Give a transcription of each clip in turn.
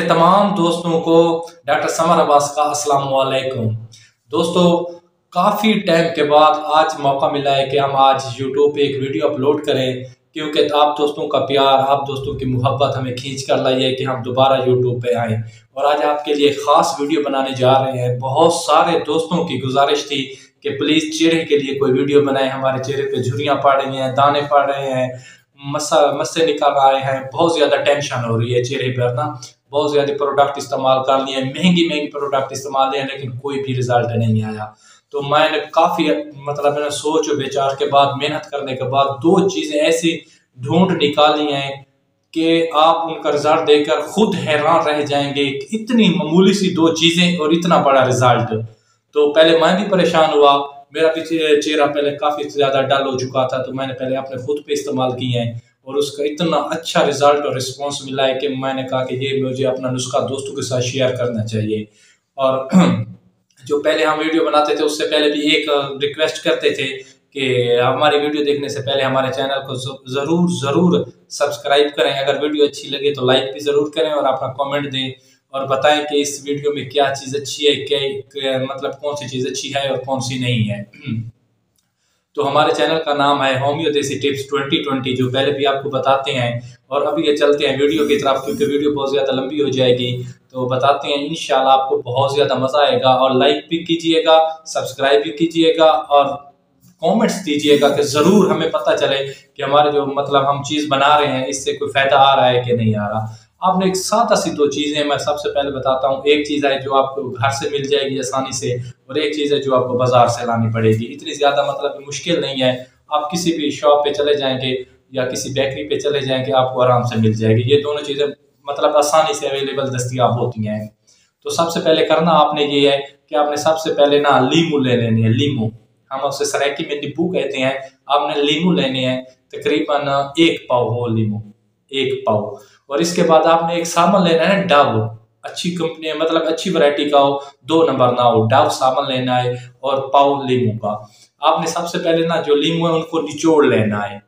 तमाम दोस्तों को डॉक्टर समर अब्बास का अस्सलाम वालेकुम। दोस्तों, काफ़ी टाइम के बाद आज मौका मिला है कि हम आज यूट्यूब पे एक वीडियो अपलोड करें, क्योंकि आप दोस्तों का प्यार, आप दोस्तों की मोहब्बत हमें खींच कर लाई है कि हम दोबारा यूट्यूब पे आएँ और आज आपके लिए ख़ास वीडियो बनाने जा रहे हैं। बहुत सारे दोस्तों की गुजारिश थी कि प्लीज़ चेहरे के लिए कोई वीडियो बनाएं। हमारे चेहरे पे झुर्रियाँ पड़ रही हैं, दाने पड़ रहे हैं, मस्से निकल रहे हैं, बहुत ज़्यादा टेंशन हो रही है चेहरे पर ना। बहुत ज़्यादा प्रोडक्ट इस्तेमाल कर लिए, महंगी प्रोडक्ट इस्तेमाल किए, लेकिन कोई भी रिजल्ट नहीं आया। तो मैंने काफ़ी मैंने सोच विचार के बाद, मेहनत करने के बाद दो चीज़ें ऐसी ढूंढ निकाली हैं कि आप उनका रिजल्ट देखकर खुद हैरान रह जाएंगे। इतनी मामूली सी दो चीज़ें और इतना बड़ा रिजल्ट। तो पहले मैं भी परेशान हुआ, मेरा भी चेहरा पहले काफ़ी ज़्यादा डल हो चुका था, तो मैंने पहले अपने खुद पे इस्तेमाल किए हैं और उसका इतना अच्छा रिजल्ट और रिस्पॉन्स मिला है कि मैंने कहा कि ये मुझे अपना नुस्खा दोस्तों के साथ शेयर करना चाहिए। और जो पहले हम वीडियो बनाते थे उससे पहले भी एक रिक्वेस्ट करते थे कि हमारी वीडियो देखने से पहले हमारे चैनल को ज़रूर सब्सक्राइब करें। अगर वीडियो अच्छी लगे तो लाइक भी ज़रूर करें और अपना कमेंट दें और बताएं कि इस वीडियो में क्या चीज़ अच्छी है, क्या कौन सी चीज़ अच्छी है और कौन सी नहीं है। तो हमारे चैनल का नाम है होम्यो देसी टिप्स 2020, जो पहले भी आपको बताते हैं। और अभी ये चलते हैं वीडियो की तरफ, क्योंकि वीडियो बहुत ज़्यादा लंबी हो जाएगी। तो बताते हैं, इंशाल्लाह आपको बहुत ज़्यादा मज़ा आएगा। और लाइक भी कीजिएगा, सब्सक्राइब भी कीजिएगा और कमेंट्स दीजिएगा कि ज़रूर हमें पता चले कि हमारे जो हम चीज़ बना रहे हैं इससे कोई फ़ायदा आ रहा है कि नहीं आ रहा। आपने एक सादा सी दो चीज़ें मैं सबसे पहले बताता हूँ। एक चीज़ है जो आपको घर से मिल जाएगी आसानी से, और एक चीज़ है जो आपको बाजार से लानी पड़ेगी। इतनी ज़्यादा मुश्किल नहीं है। आप किसी भी शॉप पे चले जाएंगे या किसी बेकरी पे चले जाएंगे, आपको आराम से मिल जाएगी। ये दोनों चीज़ें आसानी से अवेलेबल दस्तियाब होती हैं। तो सबसे पहले करना आपने ये है कि आपने सबसे पहले ना लीमू ले लेने हैं। लीमू, हम उसे सरायकी में नींबू कहते हैं। आपने लीमू लेने हैं, तकरीबन 1 पाव हो लीमू, 1 पाव। और इसके बाद आपने एक साबुन लेना है डव, अच्छी कंपनी अच्छी वैरायटी का हो, 2 नंबर ना हो, डव साबुन लेना है और पाव लीमू का। आपने सबसे पहले ना जो लीमू है उनको निचोड़ लेना है,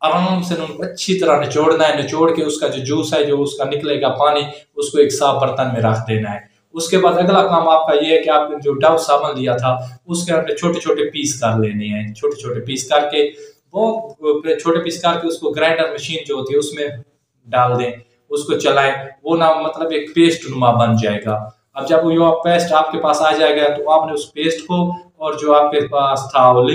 आराम से उनको अच्छी तरह निचोड़ना है। निचोड़ के उसका जो जूस है, जो उसका निकलेगा पानी, उसको एक साफ बर्तन में रख देना है। उसके बाद अगला काम आपका ये है कि आपने जो डव साबुन लिया था उसके आपने छोटे छोटे पीस कर लेने हैं। छोटे छोटे पीस करके, बहुत छोटे पीस करके उसको ग्राइंडर मशीन जो होती है उसमें डाल दें, उसको चलाएं। वो ना एक पेस्ट नुमा बन जाएगा। अब जब वो पेस्ट आपके पास आ जाएगा तो आपने उस पेस्ट को और जो आपके पास था वो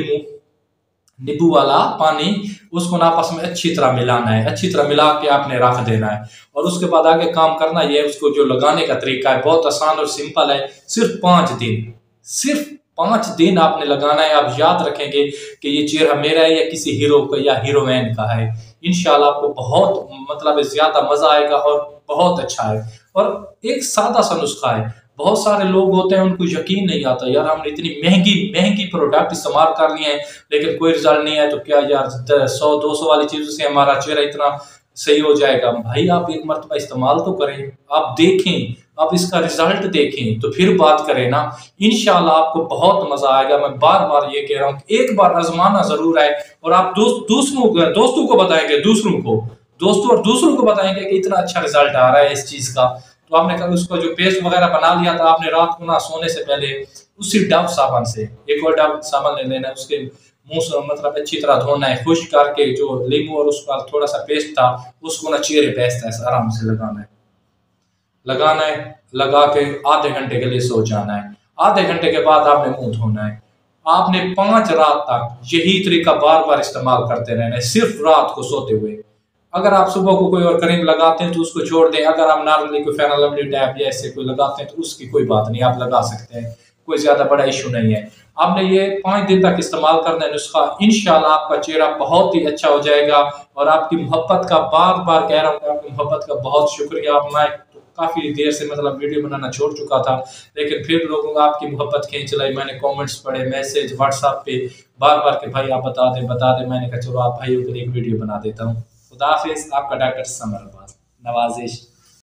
नींबू वाला पानी, उसको ना आपस में अच्छी तरह मिलाना है। अच्छी तरह मिला के आपने रख देना है। और उसके बाद आगे काम करना ये है, उसको जो लगाने का तरीका है बहुत आसान और सिंपल है। सिर्फ 5 दिन आपने लगाना है। आप याद रखेंगे कि ये चेहरा मेरा है या किसी हीरो का या हीरोइन का है। इंशाल्लाह आपको बहुत ज्यादा मजा आएगा और बहुत अच्छा है। और एक सादा सा नुस्खा है। बहुत सारे लोग होते हैं उनको यकीन नहीं आता, यार हमने इतनी महंगी प्रोडक्ट इस्तेमाल कर लिए हैं लेकिन कोई रिजल्ट नहीं है, तो क्या यार 100-200 वाली चीजों से हमारा चेहरा इतना सही हो जाएगा? भाई आप एक मरतबा इस्तेमाल तो करें, आप देखें, आप इसका रिजल्ट देखें, तो फिर बात करें ना। इंशाल्लाह आपको बहुत मजा आएगा। मैं बार बार ये कह रहा हूँ, एक बार आजमाना जरूर है। और आप दोस्तों को बताएंगे, दूसरों को बताएंगे कि इतना अच्छा रिजल्ट आ रहा है इस चीज का। तो आपने कभी उसका जो पेस्ट वगैरह बना लिया था, आपने रात को ना सोने से पहले उसी डव साबुन से एक और डव साबुन ले लेना है। उसके मुंह से अच्छी तरह धोना है, खुश करके जो नींबू और उसका थोड़ा सा पेस्ट था उसको ना चेहरे पे ऐसा आराम से लगाना है। लगा के आधे घंटे के लिए सो जाना है। आधे घंटे के बाद आपने मुंह धोना है। आपने 5 रात तक यही तरीका बार बार इस्तेमाल करते रहना है, सिर्फ रात को सोते हुए। अगर आप सुबह को कोई और क्रीम लगाते हैं तो उसको छोड़ दें। अगर आप नॉर्मली कोई फेयर लवली टैब या ऐसे कोई लगाते हैं तो उसकी कोई बात नहीं, आप लगा सकते हैं, कोई ज्यादा बड़ा इशू नहीं है। आपने ये 5 दिन तक इस्तेमाल करना है नुस्खा। इंशाल्लाह आपका चेहरा बहुत ही अच्छा हो जाएगा। और आपकी मोहब्बत का, बार बार कह रहा हूँ, आपकी मोहब्बत का बहुत शुक्रिया। मैं तो काफी देर से वीडियो बनाना छोड़ चुका था, लेकिन फिर लोगों को आपकी मोहब्बत खींच लाई। मैंने कमेंट्स पढ़े, मैसेज व्हाट्सएप पे बार बार के भाई आप बता दे। मैंने कहा चलो आप भाइयों के लिए एक वीडियो बना देता हूँ। खुदा हाफिज़, आपका डॉक्टर समर अब्बास, नवाजिश।